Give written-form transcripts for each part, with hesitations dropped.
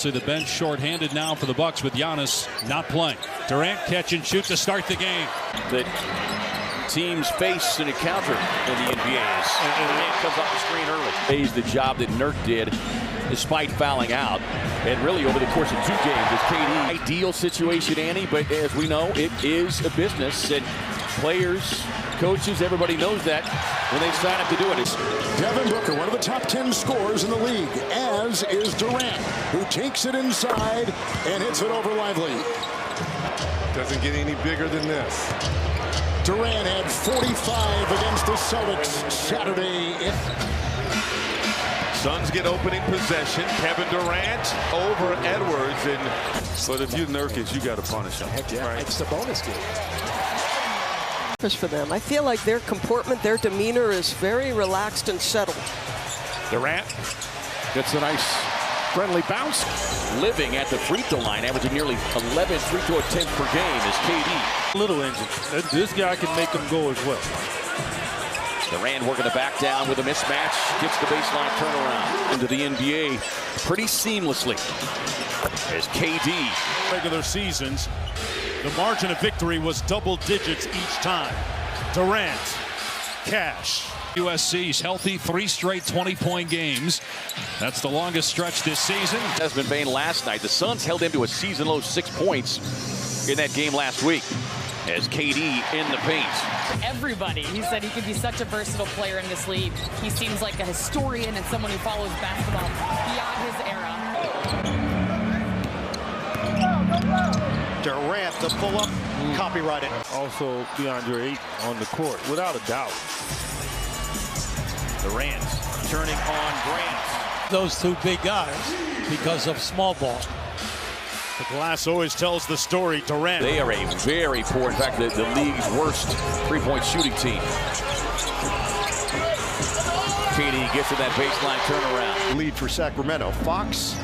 So the bench shorthanded now for the Bucks with Giannis not playing. Durant catch and shoot to start the game. That teams face and encounter in the NBA as Durant comes off the screen early. Pays the job that Nurk did despite fouling out. And really over the course of 2 games, it's KD. Ideal situation, Annie, but as we know, it is a business. And players, coaches, everybody knows that when they sign up to do it. Devin Booker, one of the top 10 scorers in the league, as is Durant, who takes it inside and hits it over Lively. Doesn't get any bigger than this. Durant had 45 against the Celtics Saturday. Suns get opening possession. Kevin Durant over Edwards. But if you're Nurkic, you got to punish him. Heck yeah, right? It's a bonus game. For them, I feel like their comportment, their demeanor is very relaxed and settled. Durant gets a nice friendly bounce. Living at the free throw line, averaging nearly 11 free throw attempts per game is KD. Little engine. This guy can make them go as well. Durant working to back down with a mismatch. Gets the baseline turnaround into the NBA pretty seamlessly. As KD. Regular seasons, the margin of victory was double digits each time. Durant, Cash. USC's healthy 3 straight 20-point games. That's the longest stretch this season. Desmond Bane last night. The Suns held him to a season-low 6 points in that game last week. As KD in the paint. Everybody, he said he could be such a versatile player in this league. He seems like a historian and someone who follows basketball beyond his era. Durant, the pull-up, copyrighted. Also, DeAndre Ayton on the court, without a doubt. Durant turning on Grant. Those 2 big guys because of small ball. The glass always tells the story. Durant. They are a very poor, in fact, the league's worst 3-point shooting team. KD gets to that baseline turnaround. Lead for Sacramento. Fox,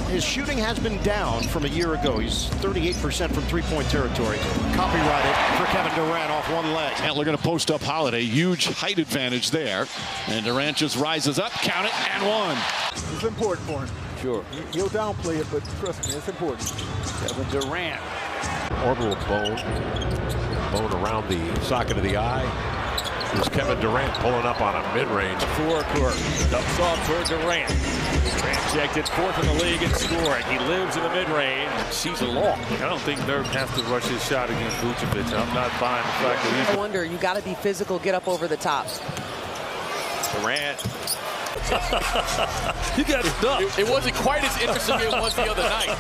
his shooting has been down from a year ago. He's 38% from 3-point territory. Copyrighted for Kevin Durant off one leg. Antler going to post up Holiday. Huge height advantage there. And Durant just rises up, count it, and one. It's important for him. Sure. He'll downplay it, but trust me, it's important. Kevin Durant. Orbital bone around the socket of the eye. There's Kevin Durant pulling up on a mid-range. Forecourt dumps off toward Durant. Projected 4th in the league in scoring. He lives in the mid-range season long. I don't think Nurk has to rush his shot against Vucevic. I'm not buying the fact that he's... I wonder, you got to be physical, get up over the top. Durant. You got stuff. It wasn't quite as interesting as it was the other night.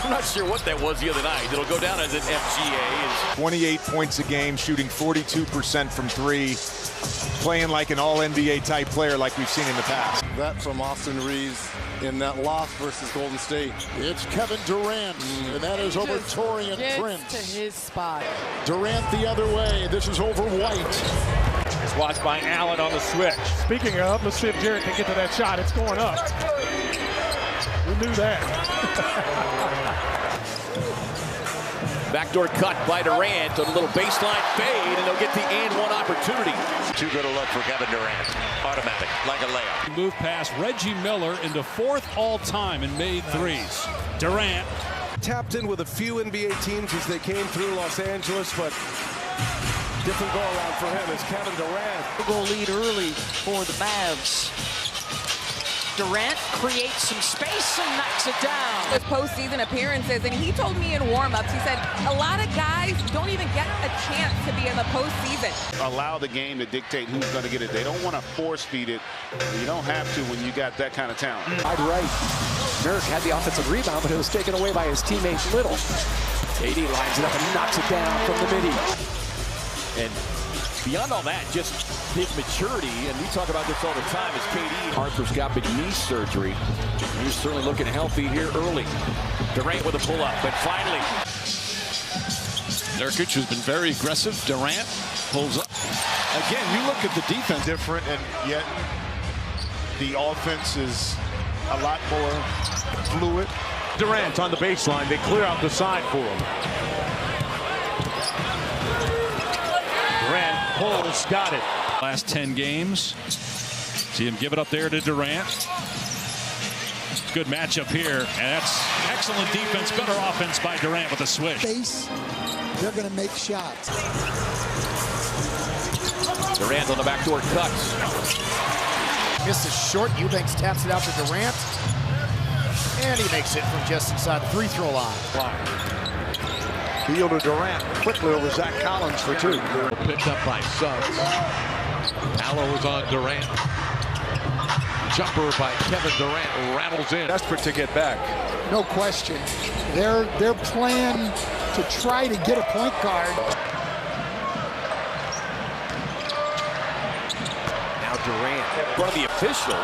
I'm not sure what that was the other night. It'll go down as an FGA. 28 points a game, shooting 42% from 3. Playing like an all-NBA type player like we've seen in the past. That from Austin Reeves in that loss versus Golden State. It's Kevin Durant, and that is over Torian Prince. To his spot. Durant the other way. This is over White. It's watched by Allen on the switch. Speaking of, let's see if Jarrett can get to that shot. It's going up. We knew that. Backdoor cut by Durant on a little baseline fade, and they'll get the and-one opportunity. Too good a look for Kevin Durant. Automatic, like a layup. He moved past Reggie Miller into 4th all-time and made 3s. Durant. Tapped in with a few NBA teams as they came through Los Angeles, but different go-around for him is Kevin Durant. Goal lead early for the Mavs. Durant creates some space and knocks it down. His postseason appearances, and he told me in warm-ups, he said a lot of guys don't even get a chance to be in the postseason. Allow the game to dictate who's going to get it. They don't want to force feed it. You don't have to when you got that kind of talent. Wide right. Nurk had the offensive rebound, but it was taken away by his teammate Little. KD lines it up and knocks it down from the midi. And beyond all that, just his maturity, and we talk about this all the time, is KD. Arthroscopic knee surgery. He's certainly looking healthy here early. Durant with a pull-up, but finally. Nurkic has been very aggressive. Durant pulls up. Again, you look at the defense different, and yet the offense is a lot more fluid. Durant on the baseline. They clear out the side for him. Durant pulls, got it. Last 10 games. See him give it up there to Durant. Good matchup here, and that's excellent defense, better offense by Durant with a swish. They're going to make shots. Durant on the backdoor cuts. Misses short. Eubanks taps it out to Durant. And he makes it from just inside the free throw line. Field to Durant quickly over Zach Collins for two. Picked up by Suggs. Allo is on Durant. Jumper by Kevin Durant rattles in. Desperate to get back. No question. Their plan to try to get a point guard. Now Durant in front of the official.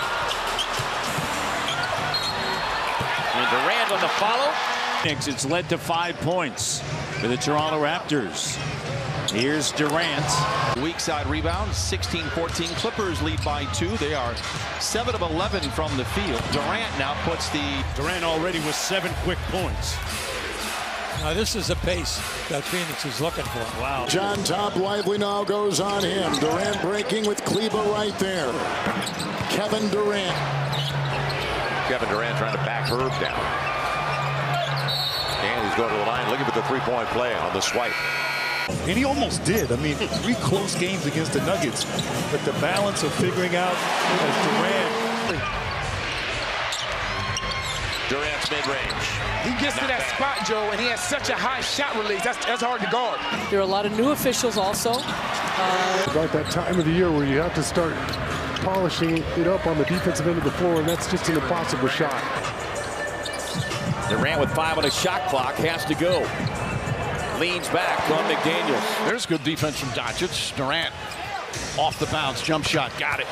And Durant on the follow. It's led to 5 points for the Toronto Raptors. Here's Durant. Weak side rebound, 16-14. Clippers lead by 2. They are 7 of 11 from the field. Durant now puts the... Durant already with 7 quick points. Now this is a pace that Phoenix is looking for. Wow. John Top Lively now goes on him. Durant breaking with Kleba right there. Kevin Durant. Kevin Durant trying to back Herb down. And he's going to the line looking for the three-point play on the swipe. And he almost did. I mean, 3 close games against the Nuggets. But the balance of figuring out as Durant's mid-range. He gets to that spot, Joe, and he has such a high shot release. That's hard to guard. There are a lot of new officials also. About that time of the year where you have to start polishing it up on the defensive end of the floor, and that's just an impossible shot. Durant with 5 on the shot clock has to go. Leans back on McDaniels. There's good defense from Doncic. Durant off the bounce, jump shot, got it.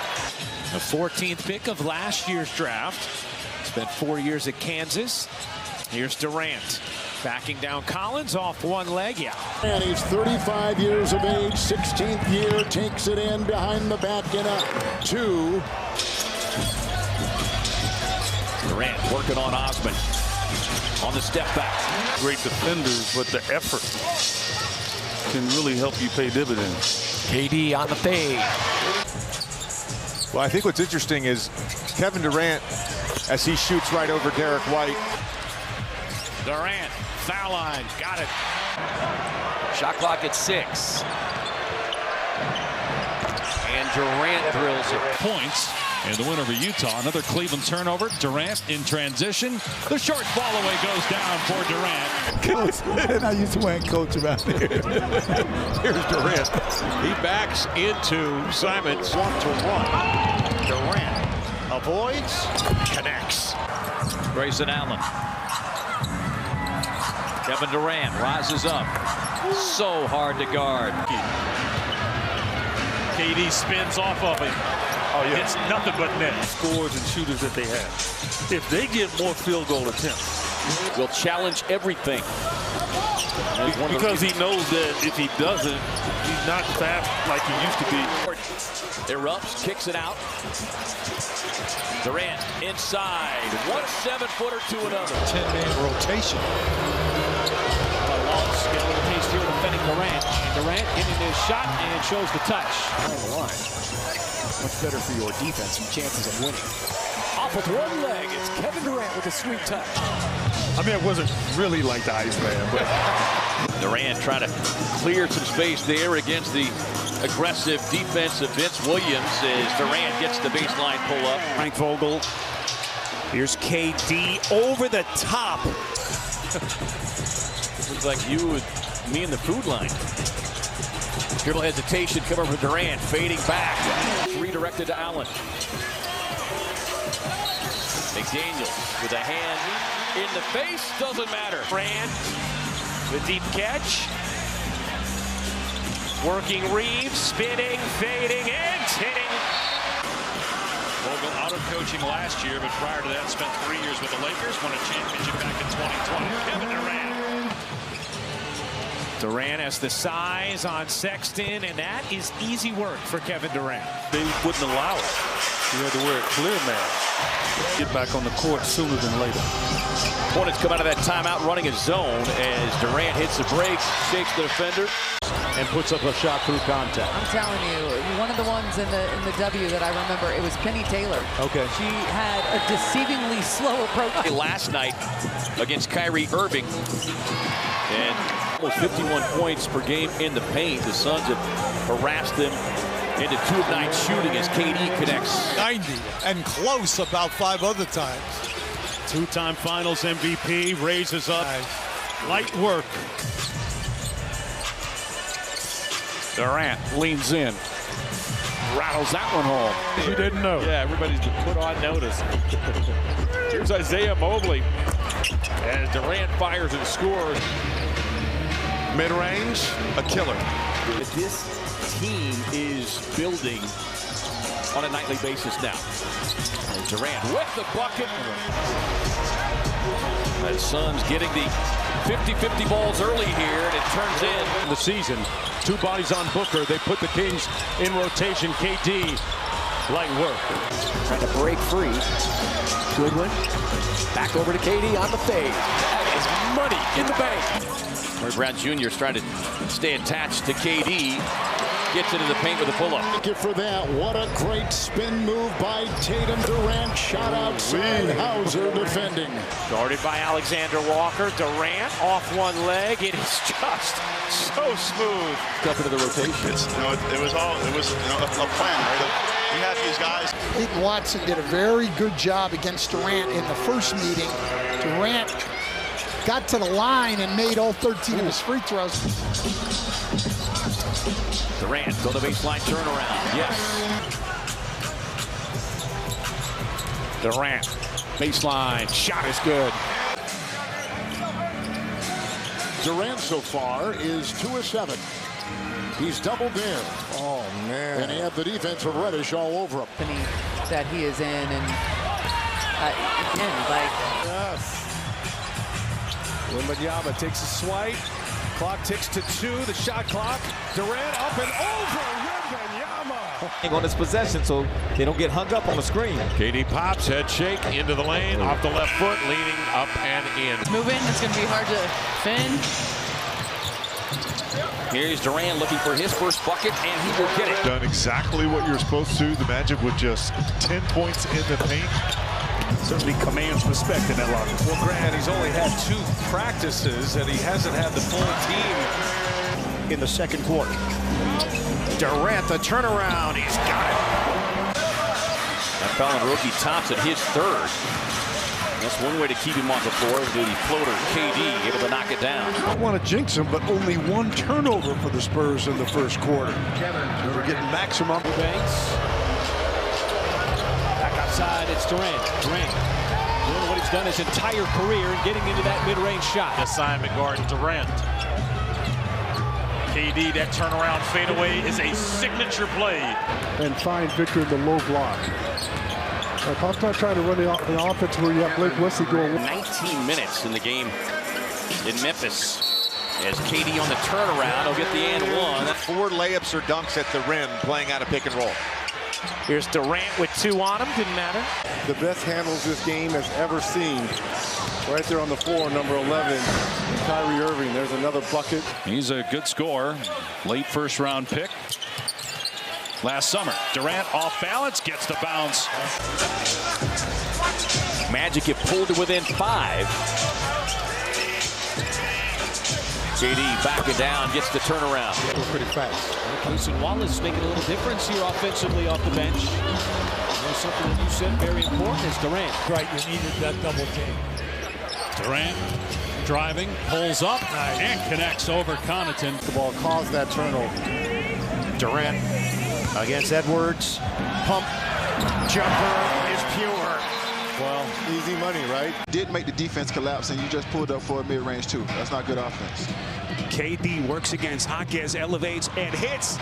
The 14th pick of last year's draft. Spent 4 years at Kansas. Here's Durant. Backing down Collins off one leg, And he's 35 years of age, 16th year, takes it in behind the back in a 2. Durant working on Osman. On the step back. Great defenders, but the effort can really help you pay dividends. KD on the fade. Well, I think what's interesting is Kevin Durant, as he shoots right over Derek White. Durant, foul line, got it. Shot clock at 6. And Durant drills it. Points. And the win over Utah, another Cleveland turnover. Durant in transition. The short fall away goes down for Durant. Coach, I used to win coach around here. Here's Durant. He backs into Simons. 1-to-1. Durant avoids, connects. Grayson Allen. Kevin Durant rises up. So hard to guard. KD spins off of him. Oh, yeah. It's nothing but net. Scores and shooters that they have. If they get more field goal attempts, will challenge everything. Because he knows that if he doesn't, he's not fast like he used to be. Erupts, kicks it out. Durant inside. 1 7-footer to another. 10-man rotation. Wallace getting a little taste here defending Durant. And Durant getting his shot and shows the touch. On the line. Much better for your defense and chances of winning. Off with one leg. It's Kevin Durant with a sweet touch. I mean, it wasn't really like the Iceman, but Durant trying to clear some space there against the aggressive defense of Vince Williams as Durant gets the baseline pull up. Frank Vogel. Here's KD over the top. Looks like you and me in the food line. Dribble hesitation, cover for Durant, fading back. Redirected to Allen. McDaniels with a hand in the face, doesn't matter. Durant, the deep catch. Working Reeves, spinning, fading, and hitting. Vogel out of coaching last year, but prior to that spent 3 years with the Lakers, won a championship back in 2020. Kevin Durant. Durant has the size on Sexton, and that is easy work for Kevin Durant. they wouldn't allow it. He had to wear a clear mask. Get back on the court sooner than later. Hornets come out of that timeout running a zone as Durant hits the brakes, shakes the defender, and puts up a shot through contact. I'm telling you, one of the ones in the W that I remember, it was Penny Taylor. Okay. She had a deceivingly slow approach. Last night against Kyrie Irving, and almost 51 points per game in the paint. The Suns have harassed them into 2 of 9 shooting as KD connects. 90 and close about 5 other times. 2-time Finals MVP raises up. Light work. Durant leans in, rattles that one home. You didn't know. Yeah, everybody's been put on notice. Here's Isaiah Mobley as Durant fires and scores. Mid-range, a killer. This team is building on a nightly basis now. And Durant with the bucket. The Suns getting the 50-50 balls early here, and it turns in. The season, 2 bodies on Booker. They put the Kings in rotation. KD, light work. Trying to break free. Goodwin, back over to KD on the fade. That is money in the bank. Murray Brown Jr. is trying to stay attached to KD. Gets into the paint with a pull-up. Thank you for that. What a great spin move by Tatum. Durant shot outside. Hauser defending. Guarded by Alexander Walker. Durant off one leg. It is just so smooth. Up into the rotation. It was a plan, right? We have these guys. Clayton Watson did a very good job against Durant in the first meeting. Durant got to the line and made all 13 of his free throws. Durant, go to baseline turnaround. Yes. Durant, baseline, shot is good. Durant so far is 2 of 7. He's doubled in. Oh, man. And he had the defense of Reddish all over him. That he is in, and again, like. Yes. Wembanyama takes a swipe. Clock ticks to 2. The shot clock. Durant up and over. Wembanyama. On his possession, so they don't get hung up on the screen. KD pops, head shake, into the lane, off the left foot, leaning up and in. Moving, it's going to be hard to defend. Here's Durant looking for his first bucket, and he will get it. Done exactly what you're supposed to. The Magic with just 10 points in the paint. Certainly commands respect in that locker. Well, Grant, he's only had 2 practices, and he hasn't had the full team. In the second quarter. Durant, the turnaround. He's got it. That foul rookie Thompson, his 3rd. That's one way to keep him off the floor. The floater, KD, able to knock it down. I don't want to jinx him, but only 1 turnover for the Spurs in the first quarter. So we're getting maximum. Banks. Back outside, it's Durant. Durant doing what he's done his entire career and getting into that mid-range shot. Assignment guard Durant. KD, that turnaround fadeaway is a signature play. And find Victor in the low block. I'm not trying to run an offense where you have Blake Wesley going. 19 minutes in the game in Memphis. As KD on the turnaround, he'll get the and 1. 4 layups or dunks at the rim, playing out of pick and roll. Here's Durant with 2 on him. Didn't matter. The best handles this game has ever seen. Right there on the floor, number 11, Kyrie Irving. There's another bucket. He's a good scorer. Late first-round pick. Last summer, Durant off balance, gets the bounce. Magic get pulled to within 5. KD backing down, gets the turnaround. Pretty fast. Cason Wallace making a little difference here offensively off the bench. There's something that you said very important is Durant. Right, you needed that double team. Durant driving, pulls up, and connects over Connaughton. The ball caused that turnover. Durant against Edwards. Pump. Jumper is pure. Well, easy money, right? Did make the defense collapse, and you just pulled up for a mid-range, too. That's not good offense. KD works against Jaquez, elevates, and hits.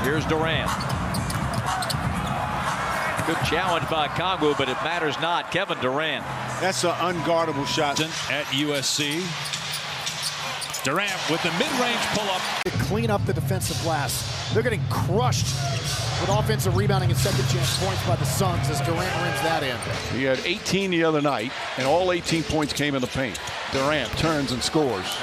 Here's Durant. Good challenge by Congo, but it matters not. Kevin Durant. That's an unguardable shot. At USC. Durant with the mid-range pull-up. Clean up the defensive glass. They're getting crushed with offensive rebounding and second chance points by the Suns as Durant rims that in. He had 18 the other night, and all 18 points came in the paint. Durant turns and scores.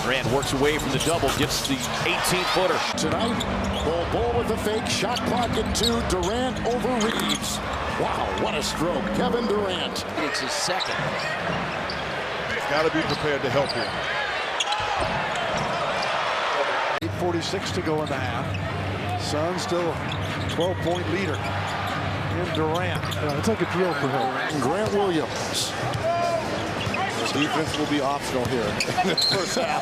Durant works away from the double, gets the 18-footer. Tonight, Bol with a fake shot clock at 2. Durant over Reeves. Wow, what a stroke. Kevin Durant. It's his second. Got to be prepared to help him. 8:46 to go in the half. Suns still a 12-point leader. And Durant. It's like a drill for him. Grant Williams. Defense will be optional here in the first half.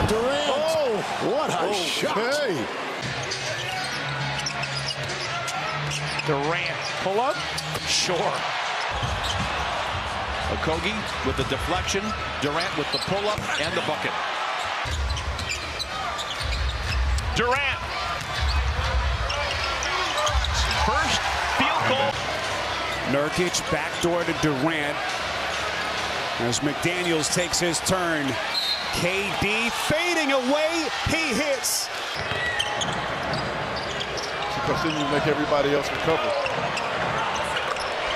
Durant. Oh, what a shot. Hey. Durant, pull up, sure. Okogie with the deflection, Durant with the pull up and the bucket. Durant. First field goal. Nurkic backdoor to Durant. As McDaniels takes his turn. KD fading away. He hits. Because then you make everybody else recover.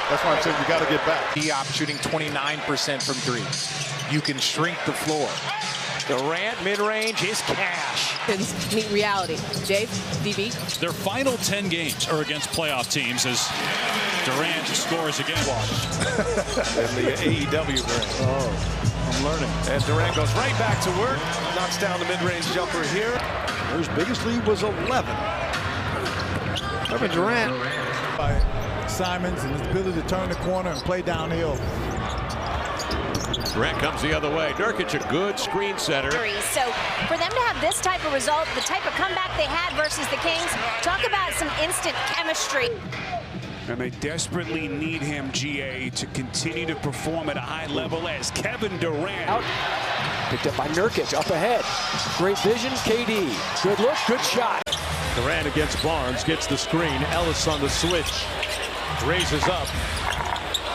That's why I'm saying we got to get back. Diop shooting 29% from three. You can shrink the floor. Durant mid-range is cash. It's meet reality. Dave, DB. Their final 10 games are against playoff teams as Durant scores again. And the AEW Durant. Oh, I'm learning. And Durant goes right back to work. Knocks down the mid-range jumper here. His biggest lead was 11. Kevin Durant. By Simons and his ability to turn the corner and play downhill. Durant comes the other way. Nurkic, a good screen setter. So for them to have this type of result, the type of comeback they had versus the Kings, talk about some instant chemistry. And they desperately need him, GA, to continue to perform at a high level as Kevin Durant. Out. Picked up by Nurkic, up ahead. Great vision, KD. Good look, good shot. Durant against Barnes, gets the screen. Ellis on the switch. Raises up.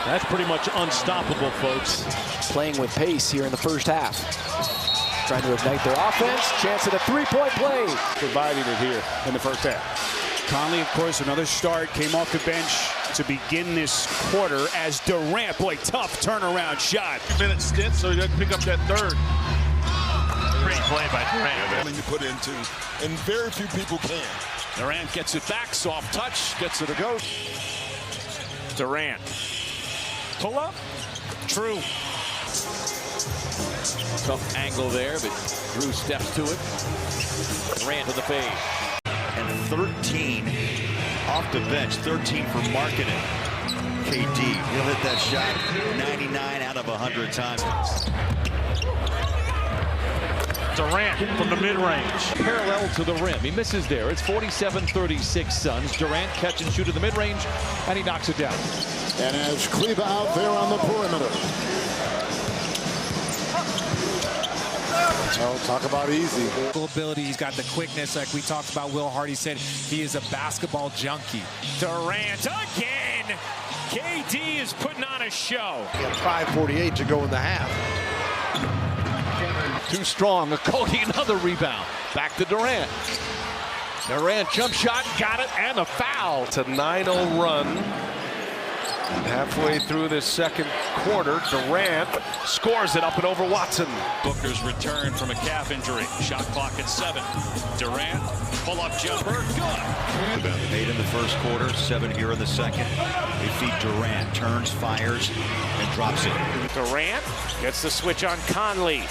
That's pretty much unstoppable, folks. Playing with pace here in the first half. Trying to ignite their offense. Chance at a three-point play. Providing it here in the first half. Conley, of course, another start, came off the bench to begin this quarter as Durant, boy, tough turnaround shot. Minute stint, so he doesn't pick up that third. Great play by Durant. You put into, and very few people can. Durant gets it back, soft touch, gets it to go. Durant. Pull up. True. Tough angle there, but Drew steps to it. Durant with the fade. And 13 off the bench, 13 for marketing. KD, he'll hit that shot 99 out of 100 times. Durant from the mid-range. Parallel to the rim. He misses there. It's 47-36 Suns. Durant catch and shoot in the mid-range, and he knocks it down. And as Kleba out there on the perimeter. Oh, talk about easy. Ability, he's got the quickness like we talked about. Will Hardy said he is a basketball junkie. Durant again. KD is putting on a show. He had 5:48 to go in the half. Too strong. Okogie, another rebound. Back to Durant. Durant jump shot, got it, and a foul. It's a 9-0 run. Halfway through this second quarter, Durant scores it up and over Watson. Booker's return from a calf injury. Shot clock at 7. Durant, pull-up jumper, good. 8 in the first quarter, 7 here in the second. They feed Durant, turns, fires, and drops it. Durant gets the switch on Conley.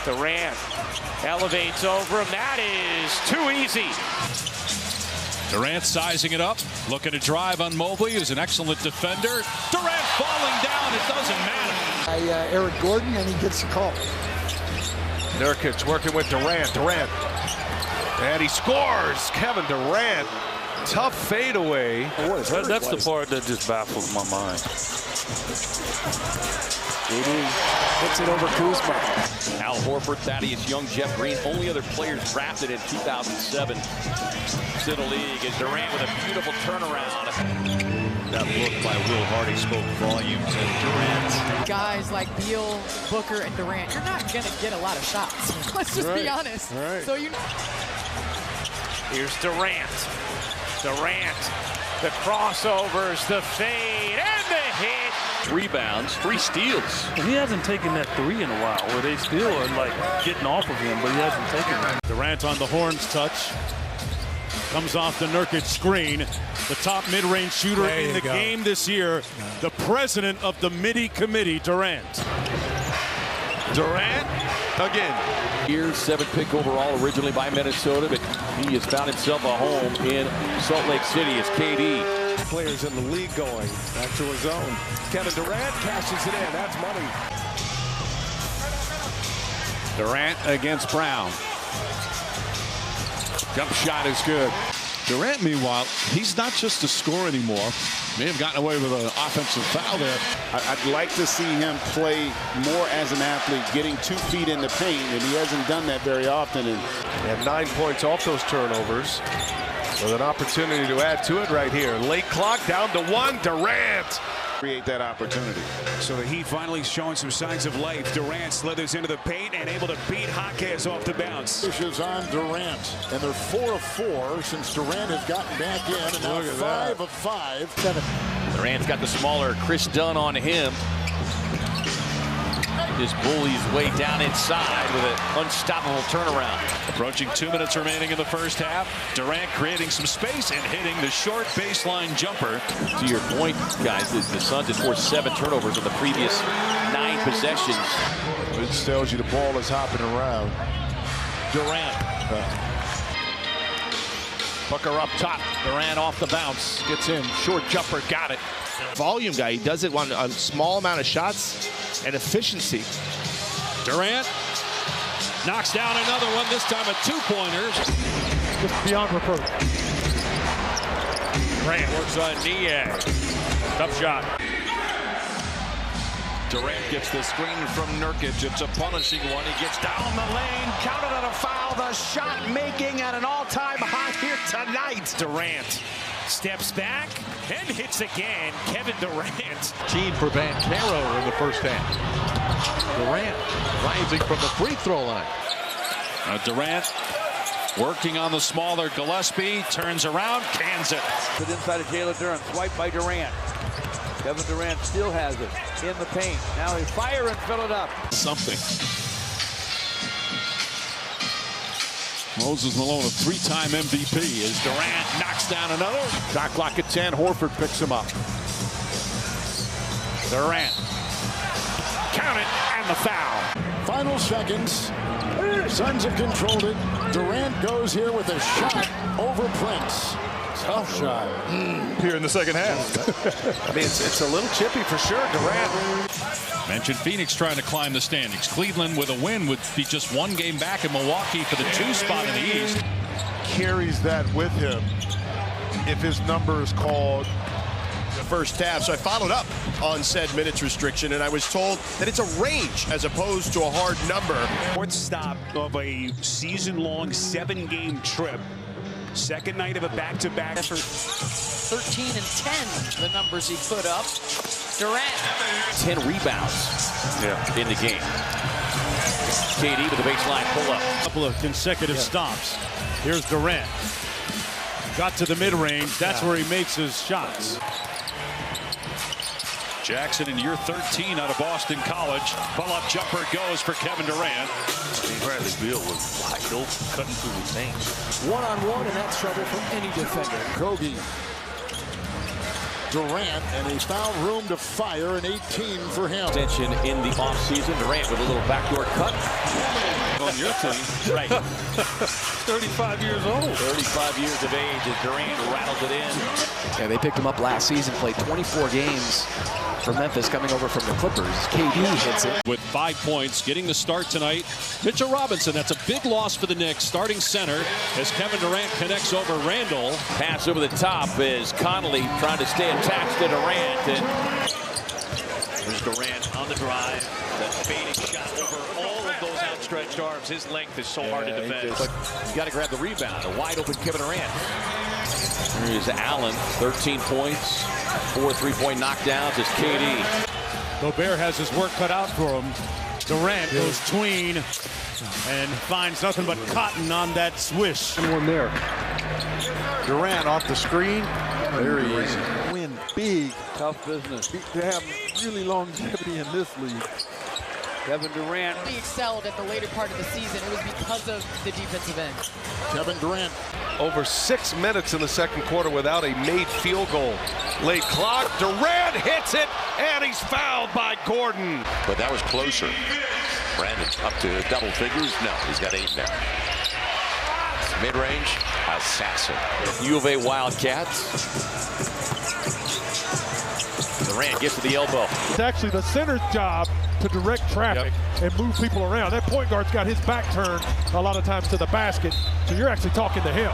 Durant elevates over him. That is too easy. Durant sizing it up, looking to drive on Mobley, who's an excellent defender. Durant falling down, it doesn't matter. Eric Gordon, and he gets the call. Nurkic working with Durant. And he scores. Kevin Durant. Tough fadeaway. That's the part that just baffles my mind. Hits it over Kuzma. Al Horford, Thaddeus Young, Jeff Green, only other players drafted in 2007 to the league. And Durant with a beautiful turnaround. That look by Will Hardy spoke volumes. And Durant. Guys like Beal, Booker, and Durant, you're not going to get a lot of shots. Let's just be honest. Right. So you. Here's Durant. Durant, the crossovers, the fade, and the hit. Rebounds, 3 steals. He hasn't taken that 3 in a while, where they still are like getting off of him, but he hasn't taken that. Durant on the horns touch. Comes off the Nurkic screen. The top mid-range shooter in the game this year. The president of the MIDI committee, Durant. Durant again. Years 7th pick overall, originally by Minnesota, but he has found himself a home in Salt Lake City as KD. Players in the league going back to his own. Kevin Durant cashes it in. That's money. Durant against Brown. Jump shot is good. Durant, meanwhile, he's not just a scorer anymore. May have gotten away with an offensive foul there. I'd like to see him play more as an athlete, getting 2 feet in the paint, and he hasn't done that very often. And had 9 points off those turnovers with an opportunity to add to it right here. Late clock down to 1. Durant. Create that opportunity. So the Heat finally showing some signs of life. Durant slithers into the paint and able to beat Jaquez off the bounce. Is on Durant, and they're 4 of 4 since Durant has gotten back in, and now 5 of 5. 7. Durant's got the smaller Chris Dunn on him. Just bullies way down inside with an unstoppable turnaround. Approaching 2 minutes remaining in the first half. Durant creating some space and hitting the short baseline jumper. To your point, guys, the Suns had forced 7 turnovers in the previous 9 possessions. It tells you the ball is hopping around. Durant. Booker up top. Durant off the bounce. Gets in. Short jumper. Got it. Volume guy. He does it on a small amount of shots and efficiency. Durant knocks down another one, this time a 2-pointer. Just beyond reproach. Durant works on Niang. Tough shot. Durant gets the screen from Nurkic. It's a punishing one. He gets down the lane, counted on a foul. The shot making at an all-time high here tonight. Durant steps back and hits again. Kevin Durant. Team for Banchero in the first half. Durant rising from the free throw line. Durant working on the smaller Gillespie. Turns around, cans it. To the inside of Jalen Durant. Swipe by Durant. Kevin Durant still has it in the paint. Now they fire and fill it up. Something. Moses Malone, a 3-time MVP, as Durant knocks down another. Shot clock at 10. Horford picks him up. Durant. Count it, and the foul. Final seconds. Suns have controlled it. Durant goes here with a shot over Prince. Tough shot. Here in the second half. I mean, it's a little chippy for sure. Durant. Mentioned Phoenix trying to climb the standings. Cleveland with a win would be just 1 game back in Milwaukee for the 2 spot in the East. Carries that with him if his number is called. First half, so I followed up on said minutes restriction, and I was told that it's a range as opposed to a hard number. 4th stop of a season-long 7-game trip. Second night of a back-to-back. Effort. 13 and 10, the numbers he put up. Durant. 10 rebounds in the game. KD with the baseline pull-up. Couple of consecutive stops. Here's Durant. Got to the mid-range. That's where he makes his shots. Jackson in year 13 out of Boston College. Pull-up jumper goes for Kevin Durant. Bradley Beal was wide open, cutting through the paint. One-on-one, and that's trouble for any defender. Kogi. Durant, and he's found room to fire, an 18 for him. Extension in the offseason. Durant with a little backdoor cut. On your team. Right. 35 years old. 35 years of age as Durant rattles it in. Yeah, they picked him up last season, played 24 games for Memphis coming over from the Clippers. KD hits it. With 5 points, getting the start tonight. Mitchell Robinson, that's a big loss for the Knicks. Starting center as Kevin Durant connects over Randall. Pass over the top as Connolly trying to stay attached to Durant. And there's Durant on the drive. That fading shot over all of those outstretched arms. His length is so hard to defend. But you got to grab the rebound. A wide open Kevin Durant. Here's Allen, 13 points. 4 3-point knockdowns is KD. Gobert has his work cut out for him. Durant goes tween and finds nothing but cotton on that swish. And one there. Durant off the screen. There he is. Win big. Tough business. To have really longevity in this league. Kevin Durant. He excelled at the later part of the season. It was because of the defensive end. Kevin Durant. Over 6 minutes in the second quarter without a made field goal. Late clock, Durant hits it, and he's fouled by Gordon. But that was closer. Brandon up to double figures. No, he's got 8 now. Mid-range, assassin. U of A Wildcats. Durant gets to the elbow. It's actually the center's job to direct traffic and move people around. That point guard's got his back turned a lot of times to the basket, so you're actually talking to him.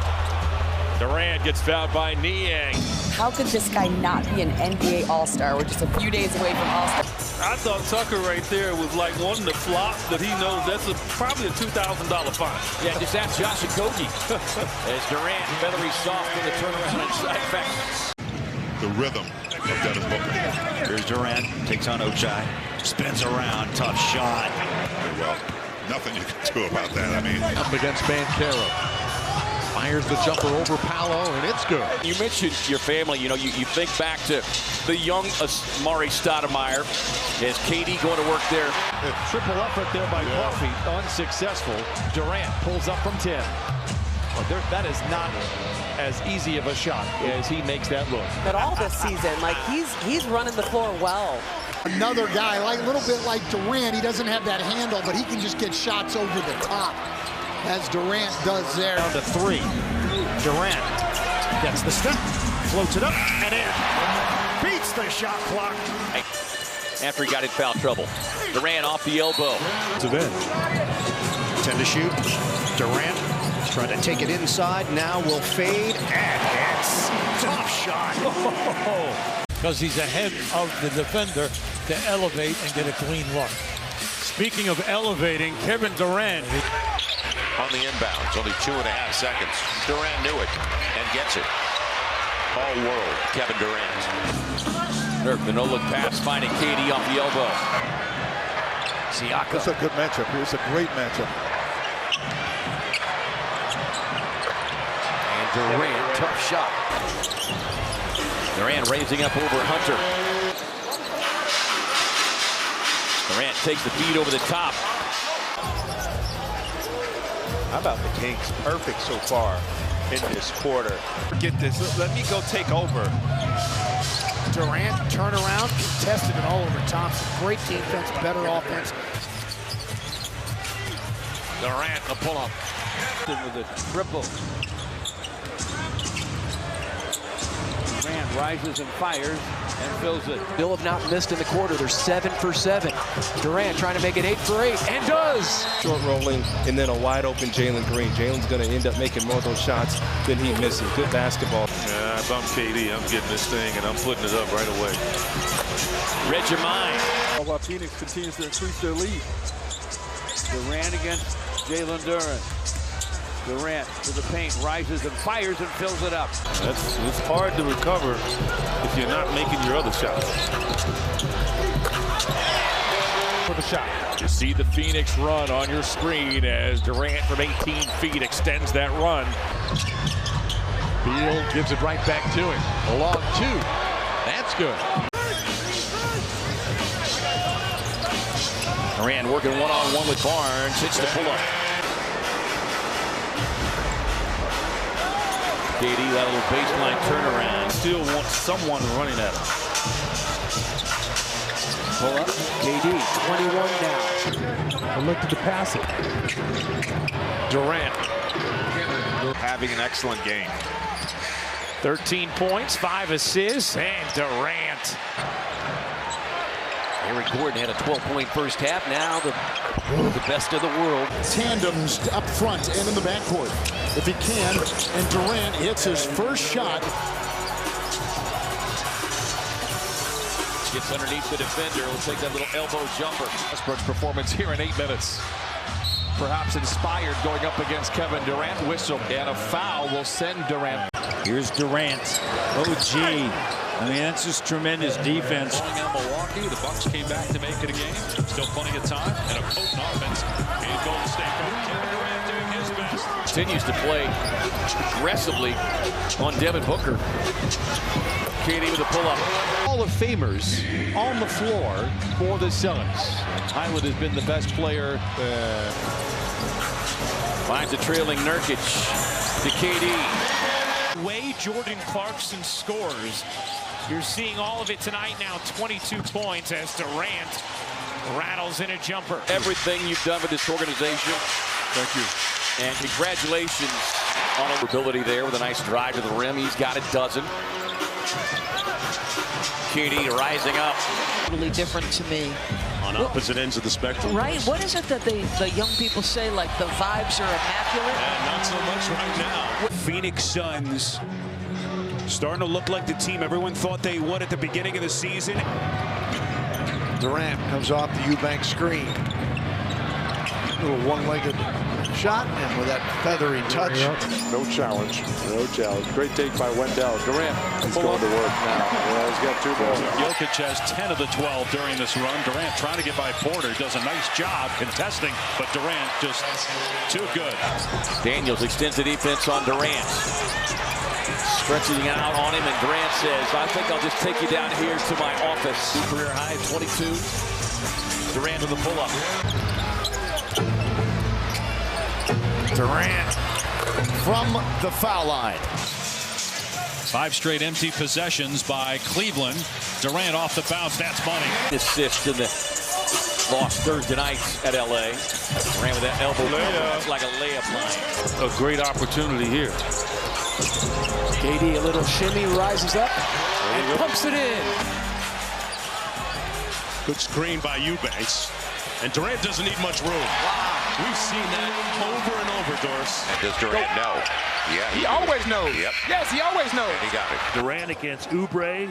Durant gets fouled by Niang. How could this guy not be an NBA All-Star? We're just a few days away from All-Star. I thought Tucker right there was like wanting to flop, but he knows that's probably a $2,000 fine. Yeah, just ask Josh Okogie. As Durant, feathery soft in the turnaround inside back. The rhythm of Devin Booker. Here's Durant, takes on Ochai, spins around, tough shot. Well, nothing you can do about that. I mean, Up against Banchero. Fires the jumper over Paolo, and it's good. You mentioned your family. You know, you think back to the young Mari Stoudemire. Is KD going to work there? Triple effort there by Coffey, unsuccessful. Durant pulls up from 10. Well, that is not as easy of a shot as he makes that look. But all this season, like he's running the floor well. Another guy, like a little bit like Durant, he doesn't have that handle, but he can just get shots over the top, as Durant does there. Down to 3. Durant gets the step, floats it up, and in. Beats the shot clock. After he got in foul trouble. Durant off the elbow. To Ben. 10 to shoot. Durant trying to take it inside. Now will fade, and it's tough shot. Because he's ahead of the defender to elevate and get a clean look. Speaking of elevating, Kevin Durant. On the inbounds, only 2.5 seconds. Durant knew it and gets it. All world, Kevin Durant. Nurk, the no-look pass, finding KD off the elbow. Siakam. It's a good matchup here. It's a great matchup. And Durant, tough shot. Durant raising up over Hunter. Durant takes the feed over the top. How about the Kings? Perfect so far in this quarter. Get this. Let me go take over. Durant, turnaround, contested it all over Thompson. Great defense, better offense. Durant, the pull-up. With a triple. Durant rises and fires and fills it. Still have not missed in the quarter. They're 7 for 7. Durant trying to make it 8 for 8, and does. Short rolling, and then a wide open Jalen Green. Jalen's going to end up making more of those shots than he misses. Good basketball. Yeah, if I'm KD, I'm getting this thing and I'm putting it up right away. Read your mind. While Phoenix continues to increase their lead. Durant against Jalen Durant. Durant to the paint, rises and fires and fills it up. It's hard to recover if you're not making your other shots. For the shot. You see the Phoenix run on your screen as Durant from 18 feet extends that run. Beal gives it right back to him. A long 2. That's good. Durant working one-on-one with Barnes. Hits the pull-up. KD, that little baseline turnaround. Still wants someone running at him. Pull up. KD, 21 now. I looked at the passing. Durant. Having an excellent game. 13 points, 5 assists, and Durant. Eric Gordon had a 12-point first half. Now the best of the world. Tandems up front and in the backcourt. If he can, and Durant hits his first shot. Gets underneath the defender. Will take that little elbow jumper. Westbrook's performance here in 8 minutes. Perhaps inspired going up against Kevin Durant. Whistle and a foul will send Durant. Here's Durant. OG I mean, that's just tremendous defense. Out Milwaukee, the Bucks came back to make it a game. Still plenty of time and a potent offense in Golden State. Kevin Durant doing his best. Continues to play aggressively on Devin Booker. KD with a pull-up. Hall of Famers on the floor for the Celtics. Highland has been the best player. Finds a trailing Nurkic to KD. Way Jordan Clarkson scores. You're seeing all of it tonight now. 22 points as Durant rattles in a jumper. Everything you've done with this organization. Thank you. And congratulations on ability there with a nice drive to the rim. He's got a dozen. KD rising up. Totally different to me. On opposite ends of the spectrum. Right. What is it that the young people say, like the vibes are immaculate? Yeah, not so much right now. Phoenix Suns starting to look like the team everyone thought they would at the beginning of the season. Durant comes off the Eubank screen. Little one-legged shot, and with that feathery touch. No challenge. No challenge. Great take by Wendell. Durant is going to work now. Yeah, he's got 2 balls. Jokic has 10 of the 12 during this run. Durant trying to get by Porter. Does a nice job contesting, but Durant just too good. Daniels extends the defense on Durant. Stretching out on him, and Durant says, I think I'll just take you down here to my office. Career high 22. Durant with the pull-up. Durant from the foul line. 5 straight empty possessions by Cleveland. Durant off the bounce. That's money. Assist in the loss Thursday night at LA. Durant with that elbow. It's like a layup line. A great opportunity here. KD, a little shimmy, rises up and pumps it in. Good screen by Eubanks. And Durant doesn't need much room. Wow. We've seen that over and over, Doris. Does Durant know? Yeah, he always knows. Yep. Yes, he always knows. He got it. Durant against Oubre.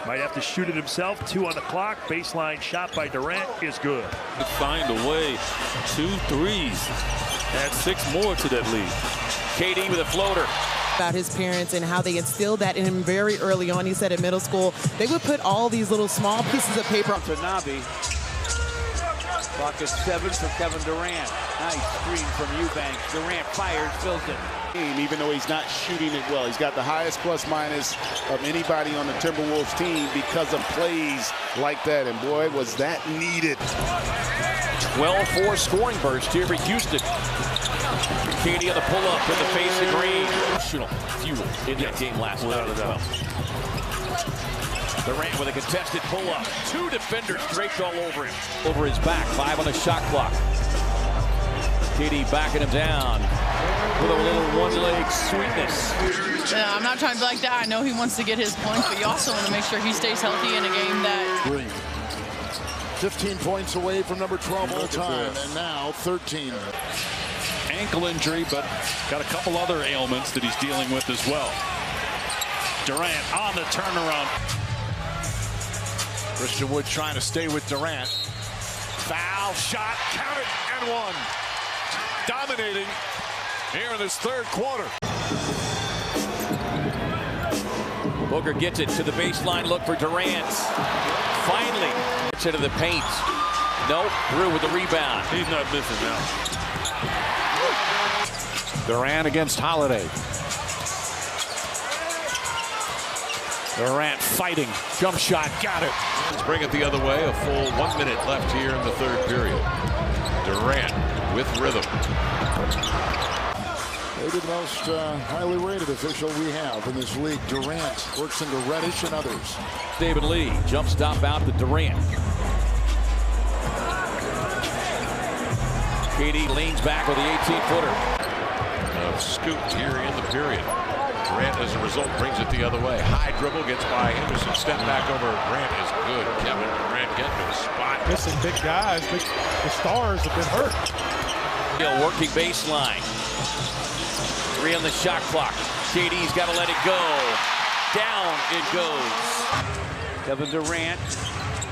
Might have to shoot it himself. 2 on the clock. Baseline shot by Durant is good. Find a way. 2 threes. Add 6 more to that lead. KD with a floater. About his parents and how they instilled that in him very early on. He said in middle school, they would put all these little small pieces of paper. To Nabi. Clock is 7 for Kevin Durant. Nice screen from Eubanks. Durant fires, fills it. Even though he's not shooting it well, he's got the highest plus-minus of anybody on the Timberwolves team because of plays like that. And boy, was that needed. 12-4 scoring burst here for Houston. KD on the pull-up in the face of Green. Fuel in that game last night as well. Durant with a contested pull-up. 2 defenders draped all over him. Over his back, 5 on the shot clock. KD backing him down with a little one-leg sweetness. Yeah, I'm not trying to be like that. I know he wants to get his points, but you also want to make sure he stays healthy in a game that... 15 points away from number 12 all time, and now 13. Ankle injury, but got a couple other ailments that he's dealing with as well. Durant on the turnaround. Christian Wood trying to stay with Durant. Foul shot, counted, and 1. Dominating here in this 3rd quarter. Booker gets it to the baseline, look for Durant. Finally, gets into the paint. Nope, Drew with the rebound. He's not missing now. Durant against Holiday. Durant fighting. Jump shot. Got it. Let's bring it the other way. A full 1 minute left here in the 3rd period. Durant with rhythm. Maybe the most highly rated official we have in this league. Durant works into Reddish and others. David Lee, jump stop out to Durant. KD leans back with the 18-footer. Scooped here in the period. Durant, as a result, brings it the other way. High dribble, gets by Henderson. Step back over. Grant is good. Kevin Durant getting to a spot. Missing big guys. The stars have been hurt. Working baseline. 3 on the shot clock. KD's got to let it go. Down it goes. Kevin Durant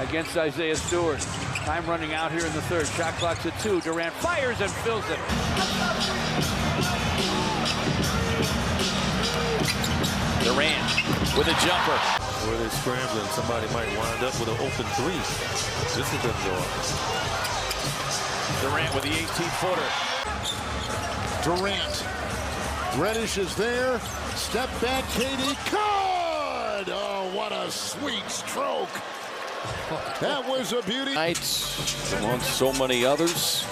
against Isaiah Stewart. Time running out here in the 3rd. Shot clock's at 2. Durant fires and fills it. Durant with a jumper. where they're scrambling, somebody might wind up with an open three. This is doesn't go up. Durant with the 18-footer. Durant. Reddish is there. Step back, KD. Good! Oh, what a sweet stroke. That was a beauty. Among so many others.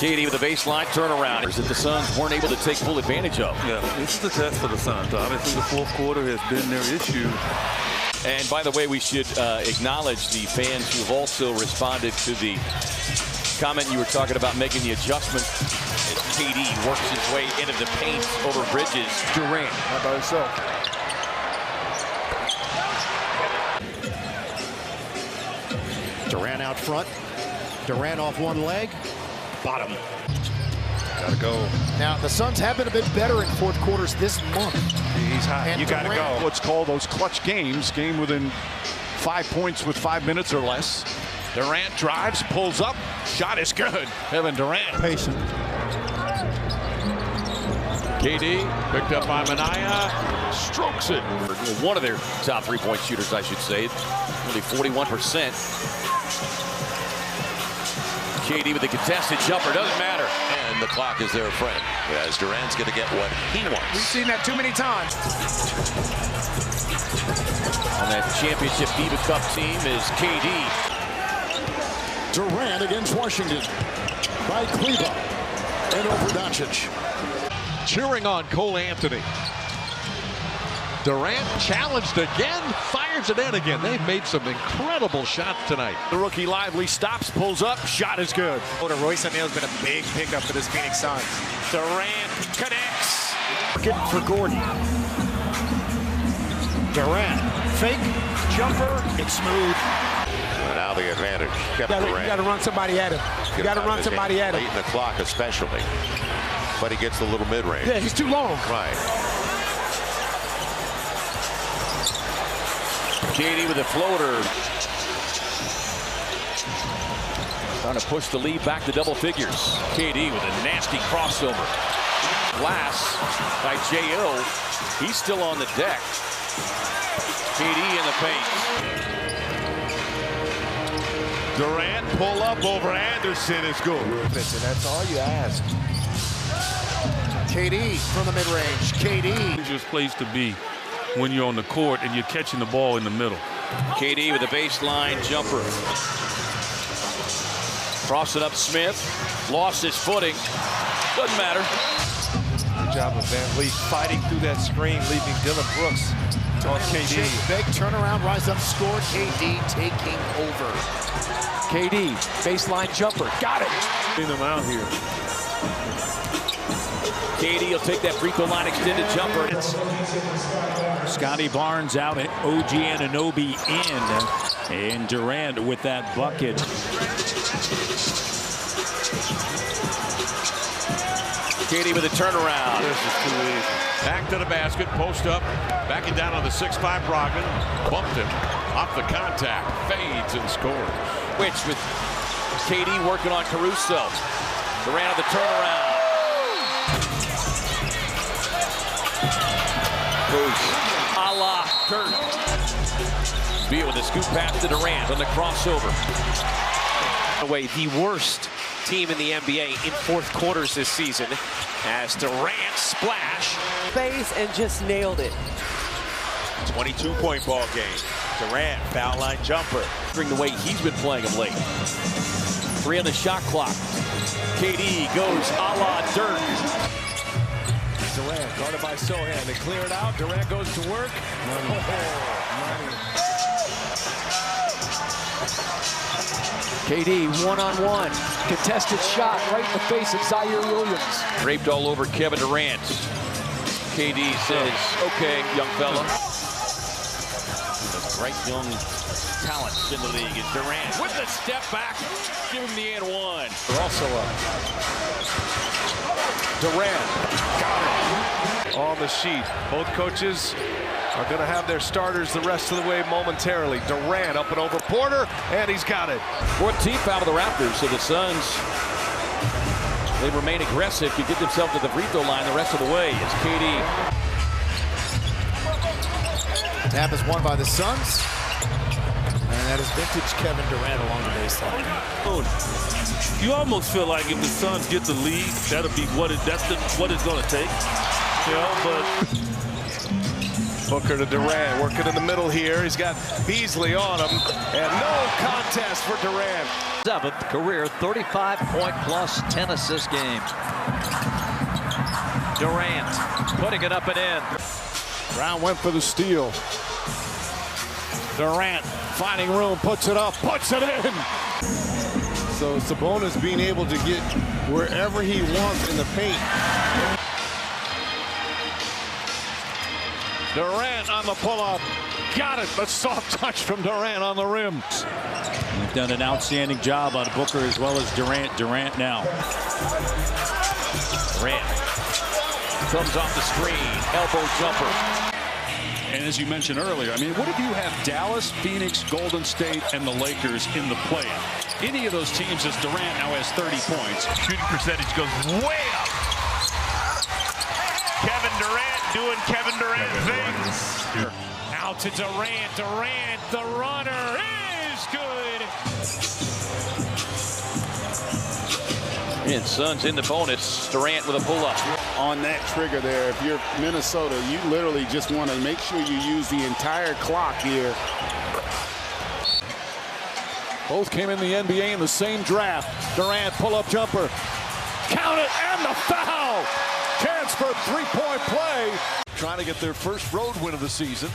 KD with the baseline turnaround that the Suns weren't able to take full advantage of. Yeah, this is the test for the Suns. Obviously, the fourth quarter has been their issue. And by the way, we should acknowledge the fans who've also responded to the comment you were talking about making the adjustment as KD works his way into the paint over Bridges. Durant, how about himself? Durant out front. Durant off one leg. Bottom. Gotta go. Now, the Suns have been a bit better in fourth quarters this month. He's hot. And You gotta Durant- go. What's called those clutch games. Game within 5 points with 5 minutes or less. Durant drives, pulls up. Shot is good. Kevin Durant. Patient. KD picked up by Minaya. Strokes it. One of their top three-point shooters, I should say. Only 41%. KD with the contested jumper. Doesn't matter. And the clock is their friend, as Durant's going to get what he wants. We've seen that too many times. On that championship FIBA Cup team is KD. Durant against Washington by Kleba and over Doncic. Cheering on Cole Anthony. Durant challenged again, fires it in again. They've made some incredible shots tonight. The rookie Lively stops, pulls up, shot is good. Royce O'Neal's been a big pickup for this Phoenix Suns. Durant connects. Getting for Gordon. Durant, fake, jumper, it's smooth. And now the advantage. Kevin Durant. You got to run somebody at him. You got to run somebody at him. Late in the clock especially. But he gets the little mid-range. Yeah, he's too long. Right. KD with a floater. Trying to push the lead back to double figures. KD with a nasty crossover. Glass by J.O. He's still on the deck. KD in the paint. Durant pull up over Anderson is good. That's all you ask. KD from the mid-range. KD. Dangerous place to be when you're on the court and you're catching the ball in the middle. KD with a baseline jumper. Crossing up Smith. Lost his footing. Doesn't matter. Good job of Van Vliet fighting through that screen, leaving Dylan Brooks on KD. Big turnaround, rise up, score. KD taking over. KD, baseline jumper. Got it. Getting them out here. KD will take that free throw line extended jumper. Scotty Barnes out and OG Anunoby in. And Durant with that bucket. KD with a turnaround. This is too easy. Back to the basket, post up, backing down on the 6'5 Brogdon. Bumped him off the contact, fades and scores. Which with KD working on Caruso. Durant on the turnaround. Goes a la Dirk. Beal with a scoop pass to Durant on the crossover. Away the worst team in the NBA in fourth quarters this season as Durant splash. Face and just nailed it. 22-point ball game. Durant, foul line jumper. During the way he's been playing him late. 3 on the shot clock. KD goes a la Dirk. Durant guarded by Sohan. They clear it out. Durant goes to work. KD one-on-one. Contested shot right in the face of Zaire Williams. Draped all over Kevin Durant. KD says, okay, young fella. The bright young talent in the league is Durant. With the step back, give him the and one. They're also up. Durant got it on the sheet. Both coaches are going to have their starters the rest of the way momentarily. Durant up and over Porter, and he's got it. 14th foul of the Raptors, so the Suns, they remain aggressive, can get themselves to the free throw line the rest of the way as KD Tap is won by the Suns. And that is vintage Kevin Durant along the baseline. You almost feel like if the Suns get the lead, that'll be what it's going to take. You know, but Booker to Durant, working in the middle here. He's got Beasley on him, and no contest for Durant. 7th career 35-point plus 10 assist game. Durant putting it up and in. Brown went for the steal. Durant finding room, puts it up, puts it in. So Sabonis being able to get wherever he wants in the paint. Durant on the pull-up. Got it. A soft touch from Durant on the rim. They've done an outstanding job on Booker as well as Durant. Durant now. Durant comes off the screen. Elbow jumper. And as you mentioned earlier, I mean, what if you have Dallas, Phoenix, Golden State, and the Lakers in the play-in? Any of those teams, as Durant now has 30 points. Shooting percentage goes way up. Kevin Durant doing Kevin Durant things. Now to Durant. Durant, the runner, is good. And Suns in the bonus. Durant with a pull-up. On that trigger there, if you're Minnesota, you literally just want to make sure you use the entire clock here. Both came in the NBA in the same draft. Durant pull-up jumper. Count it, and the foul! Chance for three-point play. Trying to get their first road win of the season.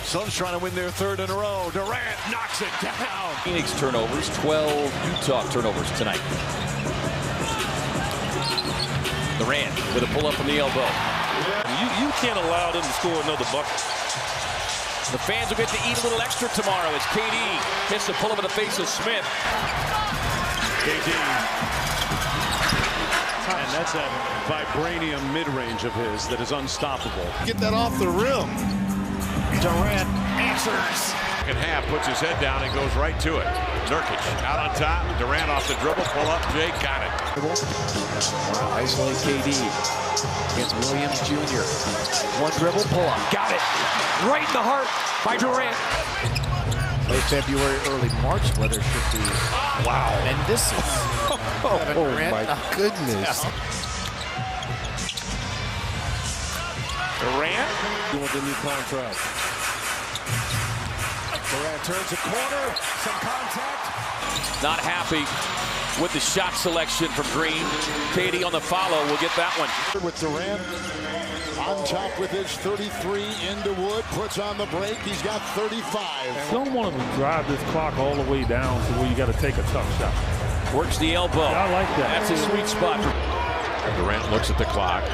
Suns trying to win their third in a row. Durant knocks it down. Phoenix turnovers, 12 Utah turnovers tonight. Durant with a pull-up from the elbow. you can't allow them to score another bucket. The fans will get to eat a little extra tomorrow as KD hits the pull-up in the face of Smith. KD. And that's that vibranium mid-range of his that is unstoppable. Get that off the rim. Durant answers. Second half, puts his head down and goes right to it. Nurkic out on top. Durant off the dribble. Pull up. Jay got it. Isolate KD against Williams Jr. One dribble, pull up. Got it. Right in the heart by Durant. Late February, early March weather should be tremendous. Durant, my goodness. Durant with the new contract. Durant turns a corner, some contact. Not happy with the shot selection from Green. KD on the follow will get that one. With Durant on top with his 33 into Wood, puts on the break. He's got 35. Don't want to drive this clock all the way down to where you got to take a tough shot. Works the elbow. I like that. That's a sweet spot. Durant looks at the clock.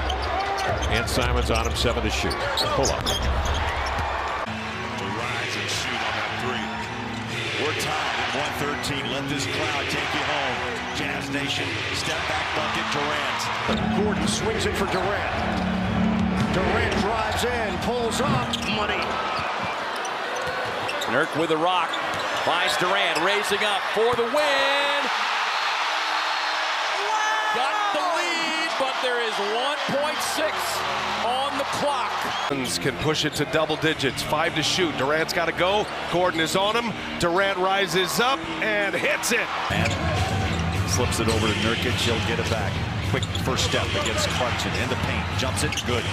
And Simon's on him, 7 to shoot. Pull up. Rise and shoot on that three. We're tied at 113. Let this crowd take you home. Jazz Nation, step back bucket, Durant. Gordon swings it for Durant. Durant drives in, pulls up, money. Nurk with the rock. Finds Durant, raising up for the win. Got the lead, but there is 1.6 on the clock. Suns can push it to double digits. 5 to shoot. Durant's got to go. Gordon is on him. Durant rises up and hits it. And slips it over to Nurkic. He'll get it back. Quick first step against Clarkson in the paint. Jumps it. Good.